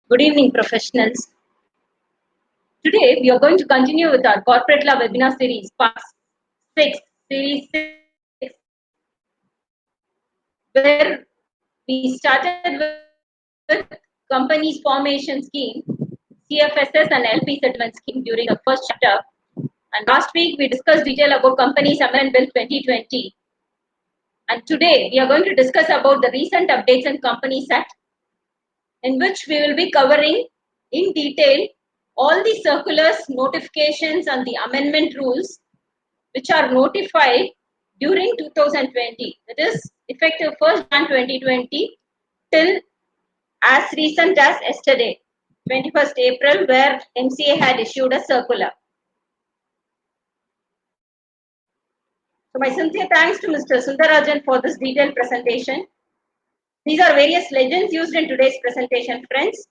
Good evening, professionals. Today, we are going to continue with our Corporate Law webinar series, part 6, series 6, where we started with Companies Formation Scheme, CFSS and LP Settlement Scheme during the first chapter. And last week, we discussed detail about Companies Amendment Bill 2020. And today, we are going to discuss about the recent updates in Companies Act, in which we will be covering in detail all the circulars, notifications, and the amendment rules which are notified during 2020. That is effective 1st Jan 2020 till as recent as yesterday, 21st April, where MCA had issued a circular. So my sincere thanks to Mr. Sundarajan for this detailed presentation. These are various legends used in today's presentation, friends.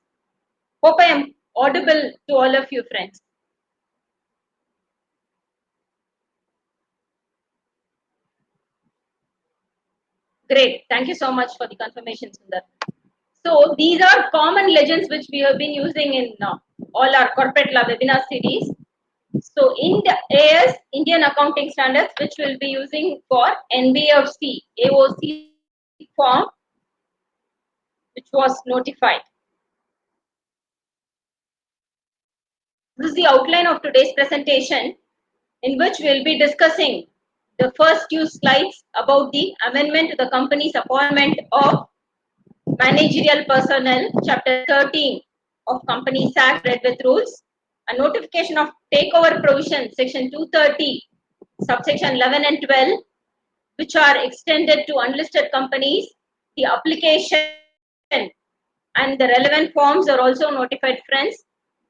Hope I am audible to all of you, friends. Great. Thank you so much for the confirmation, Sundar. So these are common legends which we have been using in all our corporate law webinar series. So in the AS, Indian Accounting Standards, which we'll be using for NBFC, AOC form, which was notified. This is the outline of today's presentation, in which we'll be discussing the first few slides about the amendment to the company's appointment of managerial personnel, chapter 13 of Companies Act, read with rules, a notification of takeover provision, section 230, subsection 11 and 12, which are extended to unlisted companies. The application and the relevant forms are also notified, friends,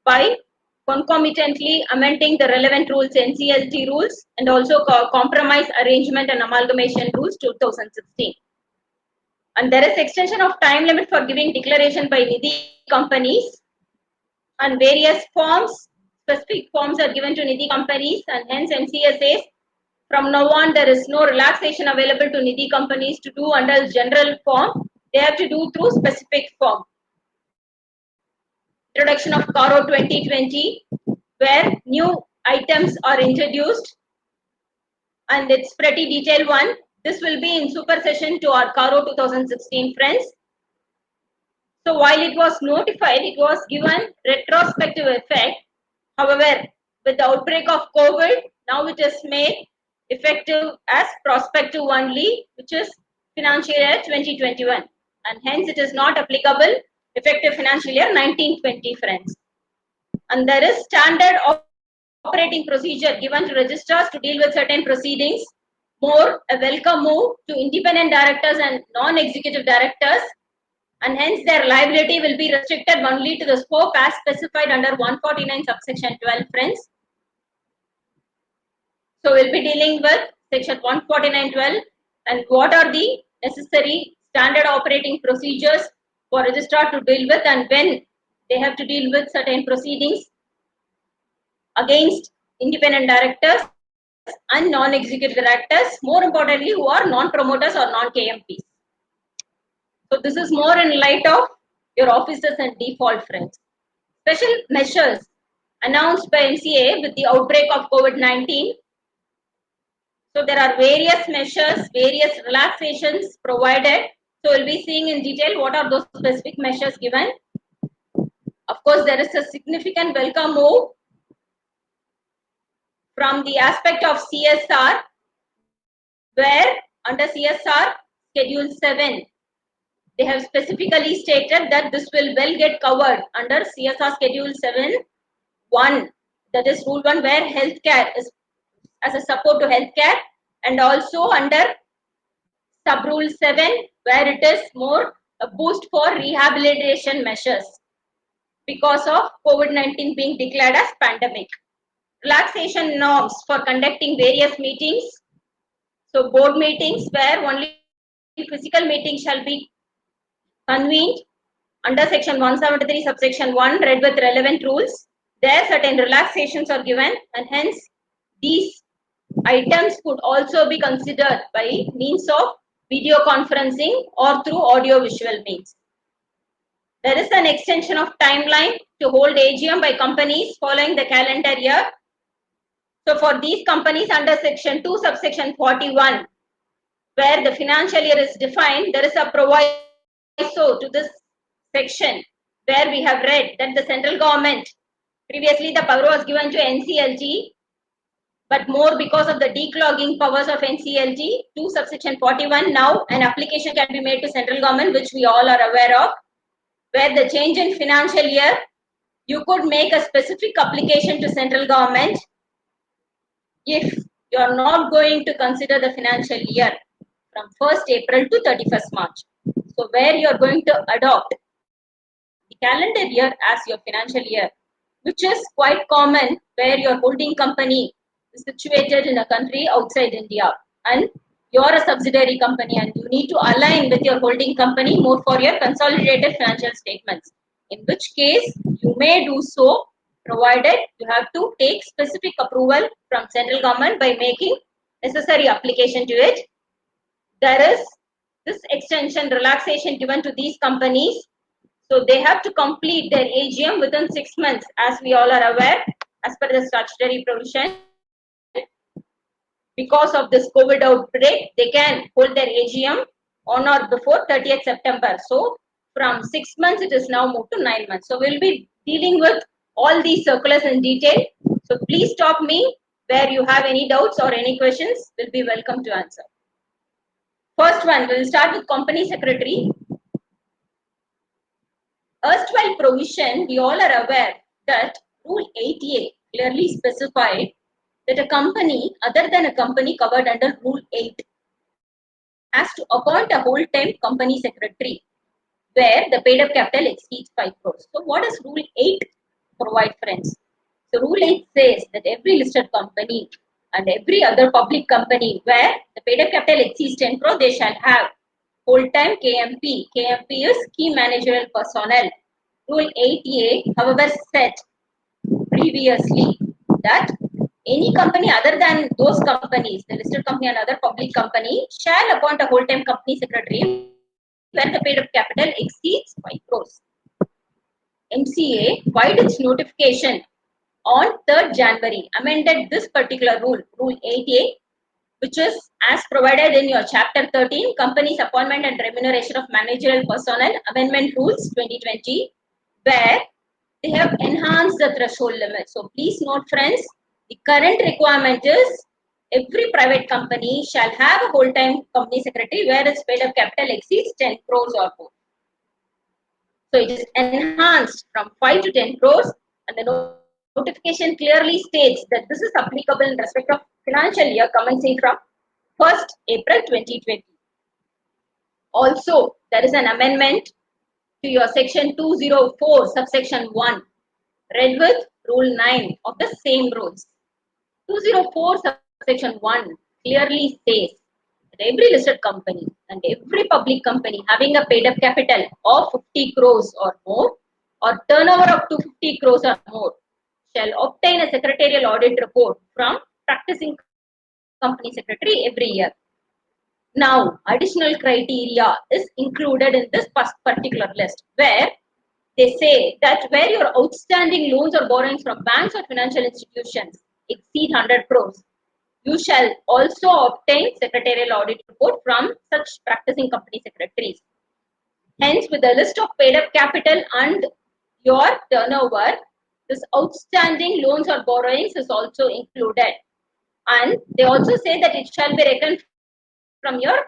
by concomitantly amending the relevant rules, NCLT rules, and also compromise arrangement and amalgamation rules 2016. And there is extension of time limit for giving declaration by Nidhi companies, and various forms, specific forms are given to Nidhi companies, and hence MCA says from now on there is no relaxation available to Nidhi companies to do under general form. They have to do through specific form. Introduction of CARO 2020, where new items are introduced, and it's pretty detailed one. This will be in super session to our CARO 2016, friends. So while it was notified, it was given retrospective effect. However, with the outbreak of COVID, now it is made effective as prospective only, which is financial year 2021. And hence it is not applicable effective financial year 1920, friends. And there is standard operating procedure given to registrars to deal with certain proceedings. More, a welcome move to independent directors and non-executive directors, and hence their liability will be restricted only to the scope as specified under 149 subsection 12, friends. So we'll be dealing with section 149(12) and what are the necessary standard operating procedures for registrar to deal with, and when they have to deal with certain proceedings against independent directors and non-executive directors, more importantly who are non-promoters or non-KMPs. So this is more in light of your officers and default, friends. Special measures announced by MCA with the outbreak of COVID-19. So there are various measures, various relaxations provided. So we'll be seeing in detail what are those specific measures given. Of course, there is a significant welcome move from the aspect of CSR, where under CSR Schedule 7, they have specifically stated that this will well get covered under CSR Schedule 7(1), that is Rule 1, where healthcare is as a support to healthcare, and also under Sub-Rule 7, where it is more a boost for rehabilitation measures because of COVID-19 being declared as pandemic. Relaxation norms for conducting various meetings. So board meetings where only physical meetings shall be convened under section 173 subsection 1, read with relevant rules. There certain relaxations are given, and hence these items could also be considered by means of video conferencing or through audio visual means. There is an extension of timeline to hold AGM by companies following the calendar year. So for these companies under section 2 subsection 41, where the financial year is defined, there is a proviso to this section where we have read that the central government, previously the power was given to NCLT, but more because of the declogging powers of NCLT, 2 subsection 41, now an application can be made to central government, which we all are aware of, where the change in financial year, you could make a specific application to central government if you are not going to consider the financial year from 1st April to 31st March. So where you are going to adopt the calendar year as your financial year, which is quite common where your holding company is situated in a country outside India and you're a subsidiary company and you need to align with your holding company more for your consolidated financial statements. In which case, you may do so provided you have to take specific approval from central government by making necessary application to it. There is this extension relaxation given to these companies. So they have to complete their AGM within 6 months, as we all are aware, as per the statutory provision. Because of this COVID outbreak, they can hold their AGM on or before 30th September. So from 6 months, it is now moved to 9 months. So we'll be dealing with all these circulars in detail. So please stop me where you have any doubts or any questions. Will be welcome to answer. First one, we'll start with company secretary. Erstwhile provision, we all are aware that Rule 8A clearly specified that a company other than a company covered under Rule 8 has to appoint a whole-time company secretary where the paid-up capital exceeds 5 crores. So what does Rule 8 provide, friends? So Rule 8 says that every listed company and every other public company where the paid-up capital exceeds 10 crores, they shall have full-time KMP. KMP is key managerial personnel. Rule 8A, however, said previously that any company other than those companies, the listed company and other public company, shall appoint a whole-time company secretary where the paid-up capital exceeds 5 crores. MCA, filed its notification on 3rd January, amended this particular rule, Rule 8A, which is as provided in your Chapter 13, Companies Appointment and Remuneration of Managerial Personnel, Amendment Rules 2020, where they have enhanced the threshold limit. So please note, friends, the current requirement is every private company shall have a whole-time company secretary where its paid-up capital exceeds 10 crores or more. So it is enhanced from 5 to 10 crores, and the notification clearly states that this is applicable in respect of financial year commencing from 1st April 2020. Also, there is an amendment to your section 204 subsection 1 read with rule 9 of the same rules. 204 subsection 1 clearly says that every listed company and every public company having a paid up capital of 50 crores or more or turnover of 250 crores or more shall obtain a secretarial audit report from practicing company secretary every year. Now, additional criteria is included in this particular list where they say that where your outstanding loans or borrowings from banks or financial institutions exceed 100 crores, you shall also obtain secretarial audit report from such practicing company secretaries. Hence, with the list of paid up capital and your turnover, this outstanding loans or borrowings is also included. And they also say that it shall be reckoned from your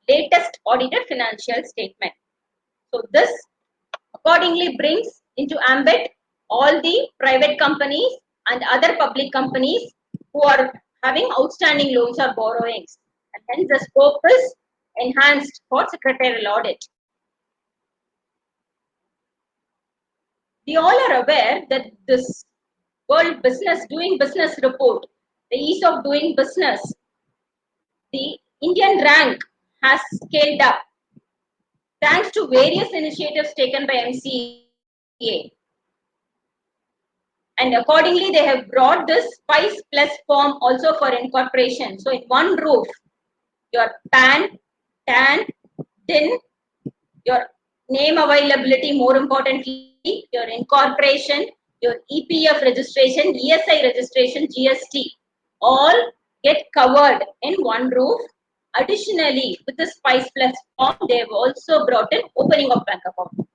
latest audited financial statement. So this accordingly brings into ambit all the private companies and other public companies who are having outstanding loans or borrowings. And hence the scope is enhanced for secretarial audit. We all are aware that this World Business Doing Business report, the ease of doing business, the Indian rank has scaled up thanks to various initiatives taken by MCA. And accordingly, they have brought this SPICE Plus form also for incorporation. So in one roof, your PAN, TAN, DIN, your name availability, more importantly, your incorporation, your EPF registration, ESI registration, GST, all get covered in one roof. Additionally, with the Spice Plus form, they have also brought in opening of bank account.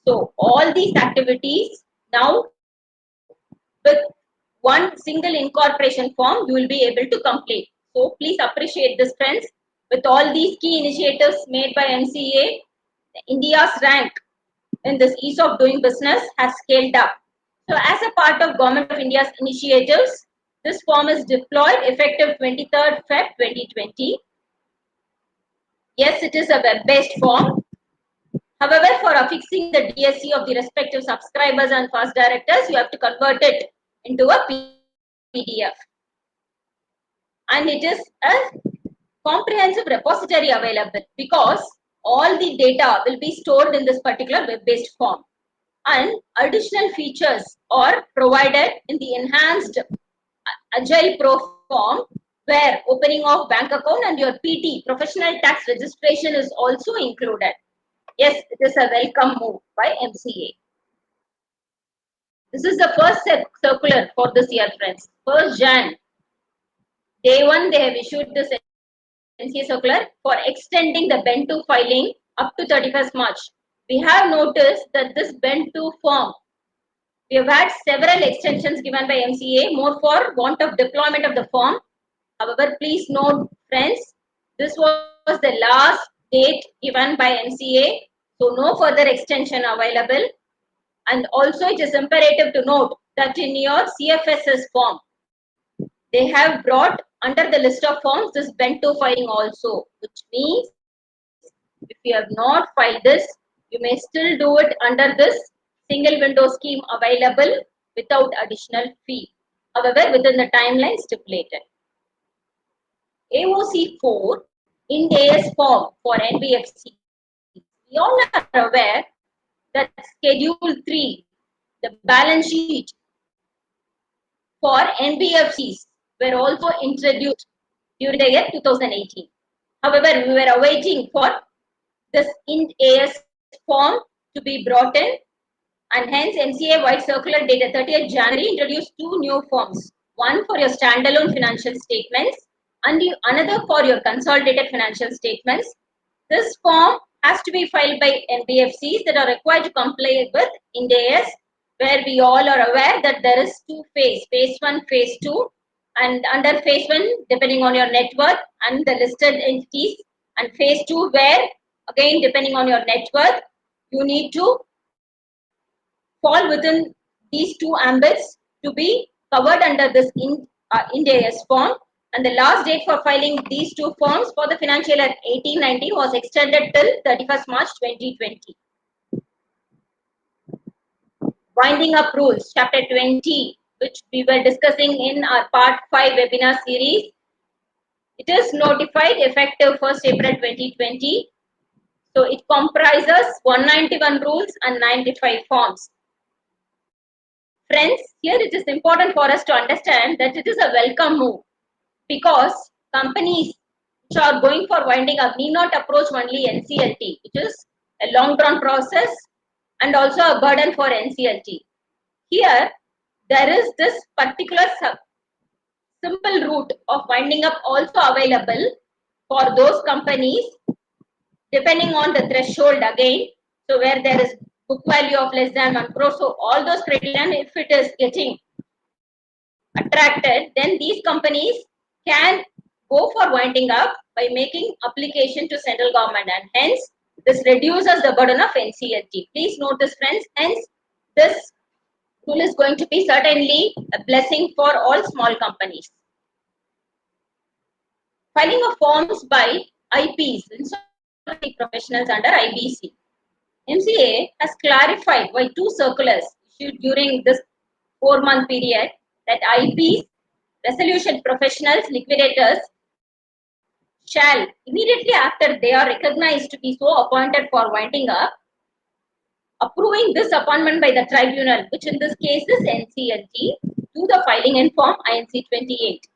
So all these activities now with one single incorporation form, you will be able to complete. So please appreciate this, friends. With all these key initiatives made by MCA, India's rank in this ease of doing business has scaled up. So as a part of Government of India's initiatives, this form is deployed effective 23rd Feb 2020. Yes, it is a web-based form. However, for affixing the DSC of the respective subscribers and first directors, you have to convert it into a PDF. And it is a comprehensive repository available because all the data will be stored in this particular web-based form. And additional features are provided in the enhanced Agile Pro form where opening of bank account and your PT, professional tax registration, is also included. Yes, it is a welcome move by MCA. This is the first circular for this year, friends. 1st Jan, day 1, they have issued this NCA circular for extending the BEN2 filing up to 31st March. We have noticed that this BEN2 form, we have had several extensions given by MCA more for want of deployment of the form. However, please note, friends, this was the last date given by MCA, so no further extension available. And also, it is imperative to note that in your CFSS form, they have brought under the list of forms this BEN2 filing also, which means if you have not filed this, you may still do it under this single window scheme available without additional fee. However, within the timeline stipulated. AOC 4 Ind AS form for NBFC. We all are aware that Schedule 3, the balance sheet for NBFCs were also introduced during the year 2018. However, we were awaiting for this Ind AS form to be brought in, and hence MCA White Circular dated 30th January introduced two new forms. One for your standalone financial statements and another for your consolidated financial statements. This form has to be filed by NBFCs that are required to comply with Ind AS, where we all are aware that there is two phases, phase 1, phase 2, and under phase 1, depending on your net worth and the listed entities, and phase 2, where again depending on your net worth, you need to fall within these two ambits to be covered under this Ind AS form. And the last date for filing these two forms for the financial year 18-19 was extended till 31st March 2020. Winding up rules, chapter 20, which we were discussing in our part 5 webinar series. It is notified effective 1st April 2020. So it comprises 191 rules and 95 forms. Friends, here it is important for us to understand that it is a welcome move because companies which are going for winding up need not approach only NCLT, which is a long drawn process and also a burden for NCLT. Here, there is this particular simple route of winding up also available for those companies depending on the threshold again. So where there is book value of less than 1 crore, so all those criteria, if it is getting attracted, then these companies can go for winding up by making application to central government, and hence this reduces the burden of NCLT. Please note this, friends. Hence, this rule is going to be certainly a blessing for all small companies. Filing of forms by IPs, insolvency professionals under IBC. MCA has clarified by two circulars issued during this 4-month period that IPs, resolution professionals, liquidators, shall immediately after they are recognized to be so appointed for winding up, approving this appointment by the tribunal, which in this case is NCLT, do the filing in form INC 28.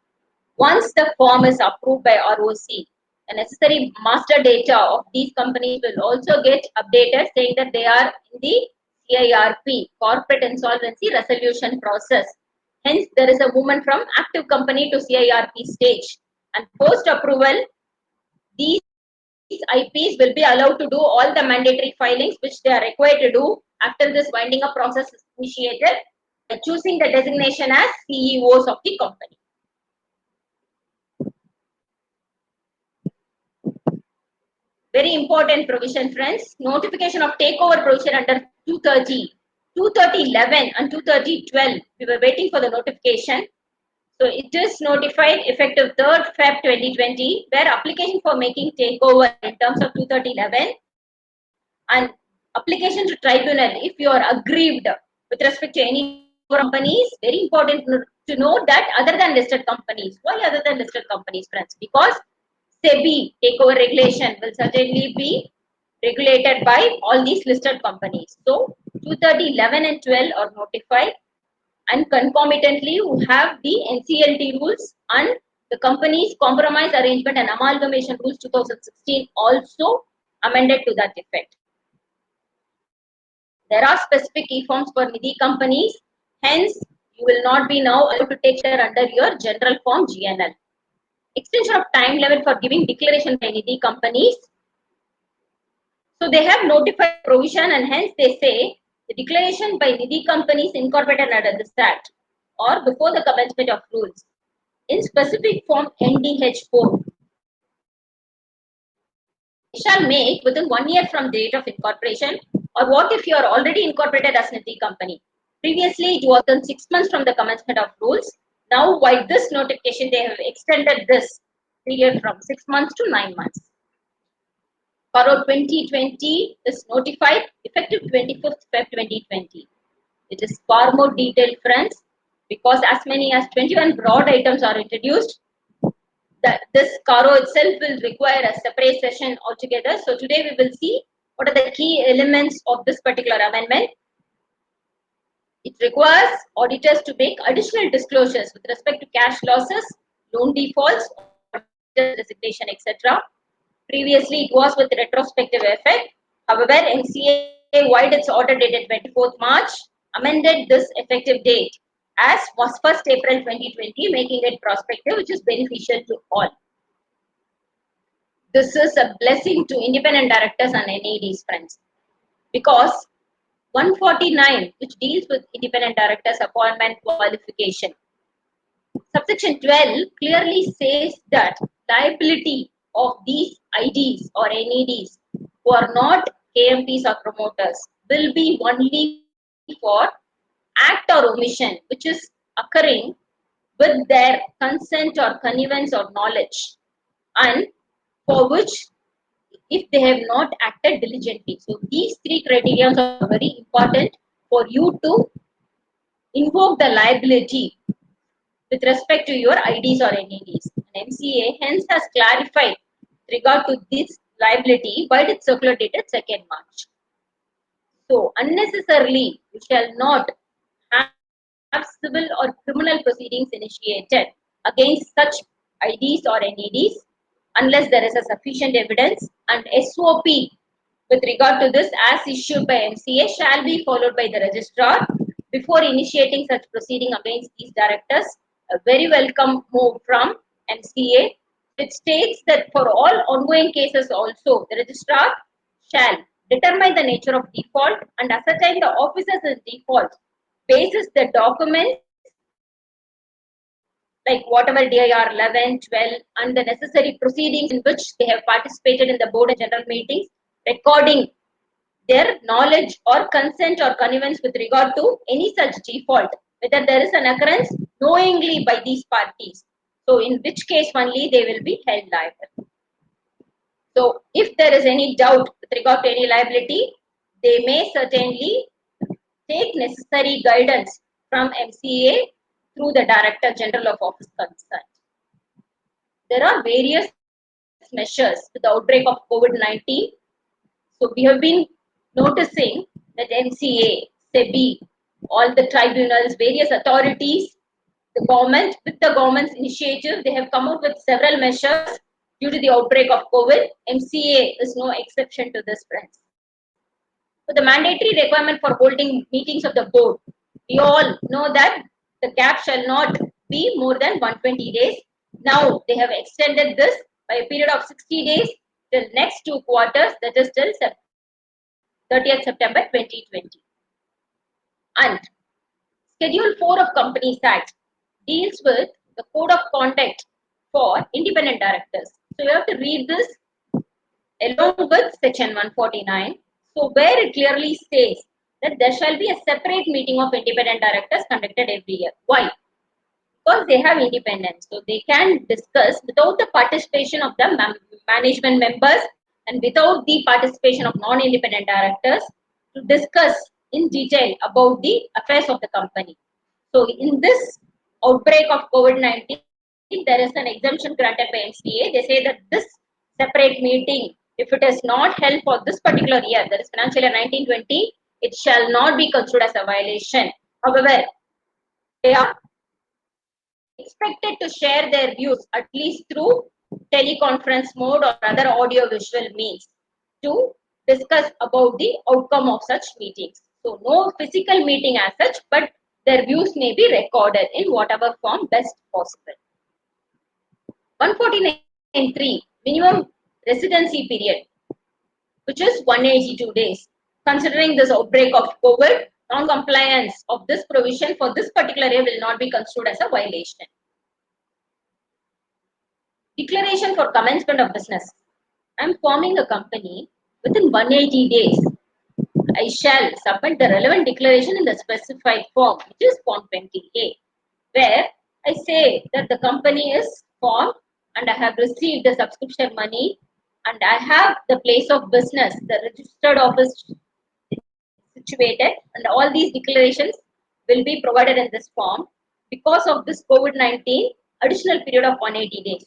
Once the form is approved by ROC, the necessary master data of these companies will also get updated, saying that they are in the CIRP, Corporate Insolvency Resolution Process. Hence, there is a movement from active company to CIRP stage. And post approval, these IPs will be allowed to do all the mandatory filings which they are required to do after this winding up process is initiated by choosing the designation as CEOs of the company. Very important provision, friends. Notification of takeover provision under 230, 230.11 and 230.12. We were waiting for the notification. So it is notified effective 3rd Feb 2020, where application for making takeover in terms of 230.11 and application to tribunal if you are aggrieved with respect to any companies. Very important to know that other than listed companies. Why other than listed companies, friends? Because SEBI takeover regulation will certainly be regulated by all these listed companies. So 230.11 and 12 are notified, and concomitantly you have the NCLT rules and the company's compromise arrangement and amalgamation rules 2016 also amended to that effect. There are specific key forms for Nidhi companies, hence you will not be now allowed to take share under your general form GNL. Extension of time limit for giving declaration by Nidhi companies. So they have notified provision, and hence they say the declaration by Nidhi companies incorporated under this Act or before the commencement of rules in specific form NDH4 shall make within 1 year from date of incorporation. Or what if you are already incorporated as Nidhi company? Previously it was done 6 months from the commencement of rules. Now by this notification they have extended this period from 6 months to 9 months. Caro 2020 is notified effective 25th Feb 2020. It is far more detailed, friends, because as many as 21 broad items are introduced. This Caro itself will require a separate session altogether. So today we will see what are the key elements of this particular amendment. It requires auditors to make additional disclosures with respect to cash losses, loan defaults, resignation, etc. Previously, it was with retrospective effect. However, MCA, wide its order dated 24th March, amended this effective date as was 1st April 2020, making it prospective, which is beneficial to all. This is a blessing to independent directors and NEDs, friends, because 149, which deals with independent directors appointment qualification, subsection 12 clearly says that liability of these IDs or NEDs who are not KMPs or promoters will be only for act or omission which is occurring with their consent or connivance or knowledge, and for which if they have not acted diligently. So these three criteria are very important for you to invoke the liability with respect to your IDs or NEDs. And MCA hence has clarified with regard to this liability by its circular dated 2nd March. So unnecessarily you shall not have civil or criminal proceedings initiated against such IDs or NEDs unless there is a sufficient evidence, and SOP with regard to this as issued by MCA shall be followed by the registrar before initiating such proceeding against these directors. A very welcome move from MCA. It states that for all ongoing cases also the registrar shall determine the nature of default and ascertain the officers in default basis the documents like whatever DIR 11, 12 and the necessary proceedings in which they have participated in the board and general meetings, recording their knowledge or consent or connivance with regard to any such default, whether there is an occurrence knowingly by these parties. So in which case only they will be held liable. So if there is any doubt with regard to any liability, they may certainly take necessary guidance from MCA through the Director General of Office concerned. There are various measures with the outbreak of COVID-19. So we have been noticing that MCA, SEBI, all the tribunals, various authorities, the government, with the government's initiative, they have come out with several measures due to the outbreak of COVID. MCA is no exception to this, friends. So the mandatory requirement for holding meetings of the board, we all know that the gap shall not be more than 120 days. Now they have extended this by a period of 60 days till next 2 quarters, that is till 30th September 2020. And Schedule 4 of Companies Act deals with the code of conduct for independent directors. So you have to read this along with section 149. So where it clearly states that there shall be a separate meeting of independent directors conducted every year. Why? Because they have independence. So they can discuss without the participation of the management members and without the participation of non-independent directors to discuss in detail about the affairs of the company. So in this outbreak of COVID-19, there is an exemption granted by MCA. They say that this separate meeting, if it is not held for this particular year, that is financial year 1920, it shall not be considered as a violation. However, they are expected to share their views at least through teleconference mode or other audio visual means to discuss about the outcome of such meetings. So no physical meeting as such, but their views may be recorded in whatever form best possible. 149.3 minimum residency period, which is 182 days. Considering this outbreak of COVID, non-compliance of this provision for this particular year will not be construed as a violation. Declaration for commencement of business. I am forming a company. Within 180 days, I shall submit the relevant declaration in the specified form, which is Form 20A, where I say that the company is formed and I have received the subscription money and I have the place of business, the registered office situated, and all these declarations will be provided in this form. Because of this COVID-19, additional period of 180 days.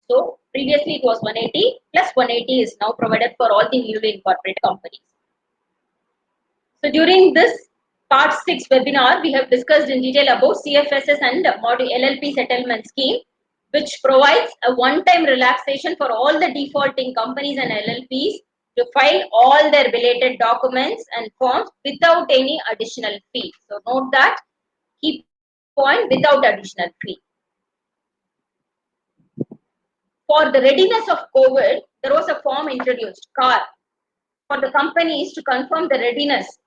So previously it was 180 plus 180 is now provided for all the newly incorporated companies. So during this part 6 webinar, we have discussed in detail about CFSS and LLP settlement scheme, which provides a one-time relaxation for all the defaulting companies and LLPs to file all their related documents and forms without any additional fee. So note that, key point, without additional fee. For the readiness of COVID, there was a form introduced, CAR, for the companies to confirm the readiness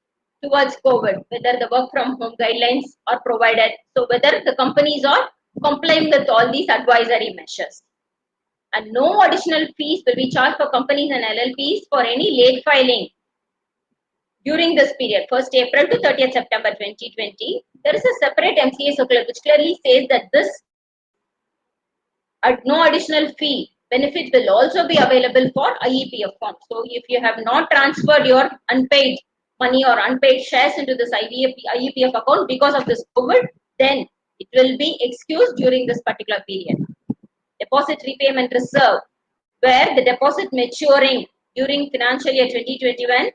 towards COVID, whether the work from home guidelines are provided, so whether the companies are complying with all these advisory measures. And no additional fees will be charged for companies and LLPs for any late filing during this period, 1st April to 30th September 2020. There is a separate MCA circular which clearly says that this at no additional fee benefits will also be available for IEPF forms. So if you have not transferred your unpaid money or unpaid shares into this IEPF account because of this COVID, then it will be excused during this particular period. Deposit repayment reserve, where the deposit maturing during financial year 2021,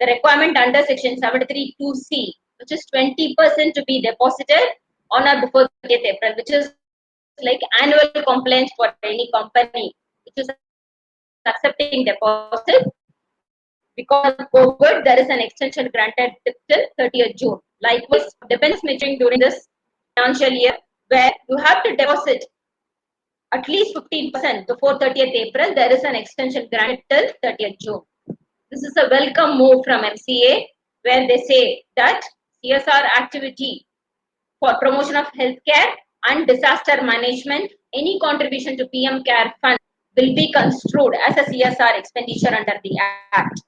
the requirement under section 73(2)(c), which is 20% to be deposited on or before 30th April, which is like annual compliance for any company which is accepting deposit. Because of COVID, there is an extension granted till 30th June. Likewise, depends maturing during this financial year, where you have to deposit at least 15% before 30th April, there is an extension granted till 30th June. This is a welcome move from MCA, where they say that CSR activity for promotion of healthcare and disaster management, any contribution to PM CARE Fund will be construed as a CSR expenditure under the Act.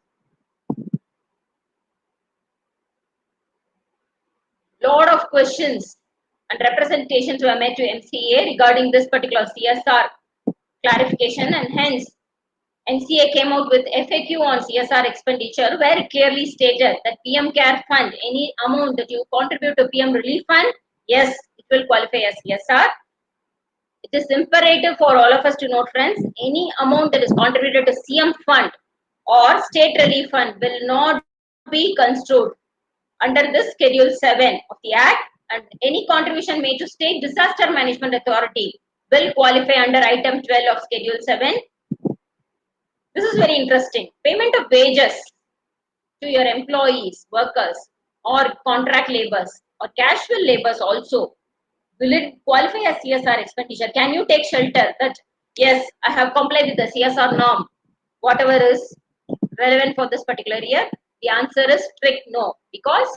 Lot of questions and representations were made to MCA regarding this particular CSR clarification, and hence MCA came out with FAQ on CSR expenditure, where it clearly stated that PM CARE Fund, any amount that you contribute to PM Relief Fund, yes, it will qualify as CSR. It is imperative for all of us to note, friends, any amount that is contributed to CM Fund or State Relief Fund will not be construed under this Schedule 7 of the Act, and any contribution made to State Disaster Management Authority will qualify under Item 12 of Schedule 7, This is very interesting. Payment of wages to your employees, workers, or contract laborers or casual laborers also. Will it qualify as CSR expenditure? Can you take shelter that yes, I have complied with the CSR norm, whatever is relevant for this particular year? The answer is strict no, because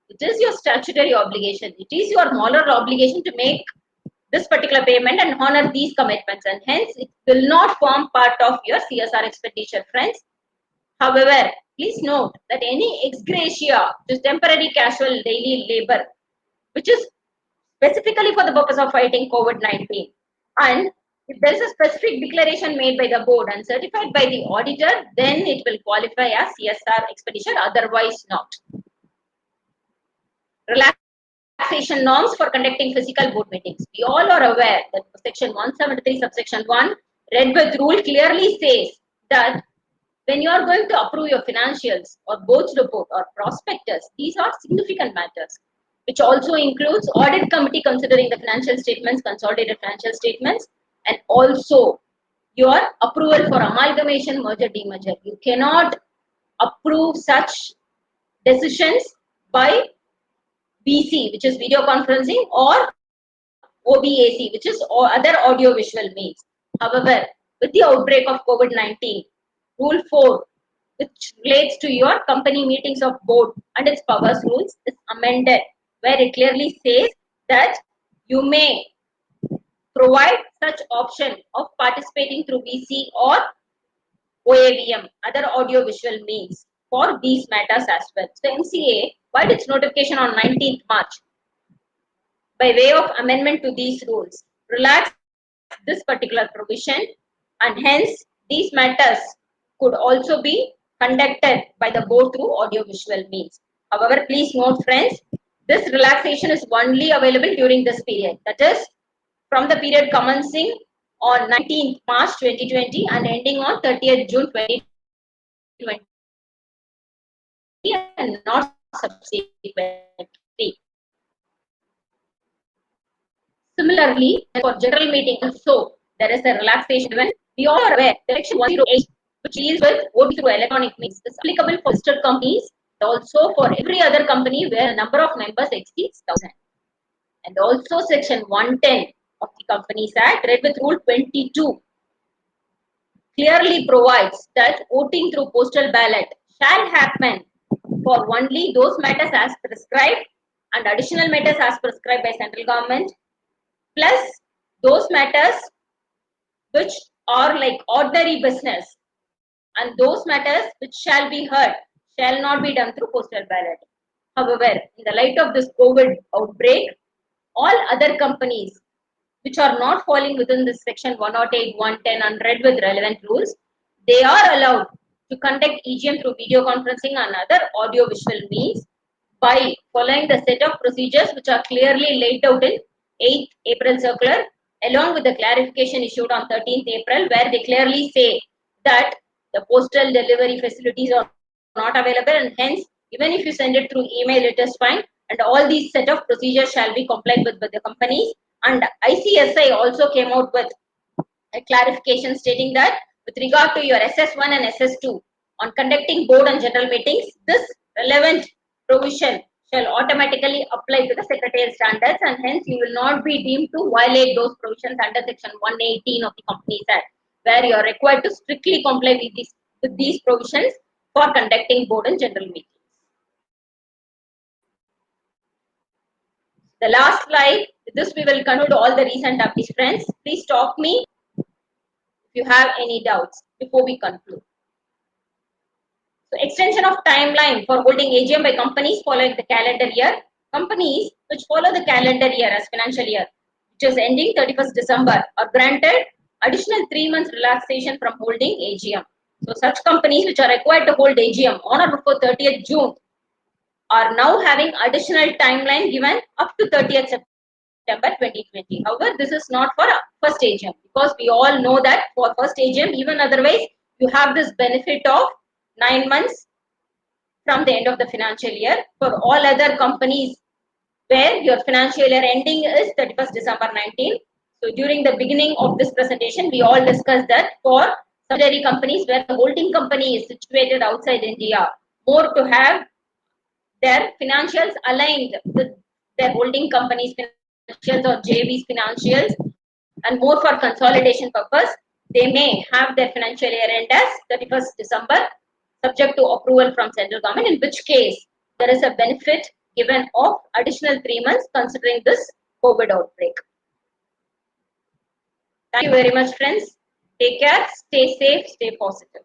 it is your statutory obligation. It is your moral obligation to make this particular payment and honor these commitments, and hence it will not form part of your CSR expenditure, friends. However, please note that any ex gratia, which is temporary casual daily labor, which is specifically for the purpose of fighting COVID-19, and if there is a specific declaration made by the board and certified by the auditor, then it will qualify as CSR expenditure, otherwise not. Relaxation norms for conducting physical board meetings. We all are aware that section 173 subsection 1 read with rule clearly says that when you are going to approve your financials or board's report or prospectus, these are significant matters, which also includes audit committee considering the financial statements, consolidated financial statements, and also your approval for amalgamation, merger, demerger. You cannot approve such decisions by VC, which is video conferencing, or OBAC, which is other audio visual means. However, with the outbreak of COVID-19, Rule 4, which relates to your company meetings of board and its powers rules, is amended, where it clearly says that you may provide such option of participating through VC or OAVM, other audio visual means, for these matters as well. So MCA filed its notification on 19th March by way of amendment to these rules, relax this particular provision, and hence these matters could also be conducted by the board through audio-visual means. However, please note, friends, this relaxation is only available during this period. That is, from the period commencing on 19th March 2020 and ending on 30th June 2020, and not subsequently. Similarly, for general meeting also, there is a relaxation when we all are aware section 108, which deals with voting through electronic means, is applicable for listed companies, also for every other company where the number of members exceeds 1,000. And also section 110 of the Companies Act, read with Rule 22, clearly provides that voting through postal ballot shall happen for only those matters as prescribed and additional matters as prescribed by central government, plus those matters which are like ordinary business, and those matters which shall be heard shall not be done through postal ballot. However, in the light of this COVID outbreak, all other companies which are not falling within this section 108, 110 and read with relevant rules, they are allowed to conduct EGM through video conferencing and other audio visual means by following the set of procedures which are clearly laid out in 8th April circular, along with the clarification issued on 13th April, where they clearly say that the postal delivery facilities are not available, and hence even if you send it through email, it is fine, and all these set of procedures shall be complied with by the companies. And ICSI also came out with a clarification stating that with regard to your SS1 and SS2 on conducting board and general meetings, this relevant provision shall automatically apply to the secretarial standards, and hence you will not be deemed to violate those provisions under section 118 of the Companies Act, where you are required to strictly comply with these provisions for conducting board and general meetings. The last slide, with this we will conclude all the recent updates, friends. Please stop me if you have any doubts before we conclude. So, extension of timeline for holding AGM by companies following the calendar year. Companies which follow the calendar year as financial year, which is ending 31st December, are granted additional 3 months relaxation from holding AGM. So, such companies which are required to hold AGM on or before 30th June are now having additional timeline given up to 30th September 2020. However, this is not for first AGM, because we all know that for first AGM, even otherwise, you have this benefit of 9 months from the end of the financial year. For all other companies where your financial year ending is 31st December 19. So during the beginning of this presentation, we all discussed that for subsidiary companies where the holding company is situated outside India, more to have their financials aligned with their holding company's financials or JV's financials, and more for consolidation purpose, they may have their financial year end as 31st December, subject to approval from central government, in which case there is a benefit given of additional 3 months considering this COVID outbreak. Thank you very much, friends. Take care, stay safe, stay positive.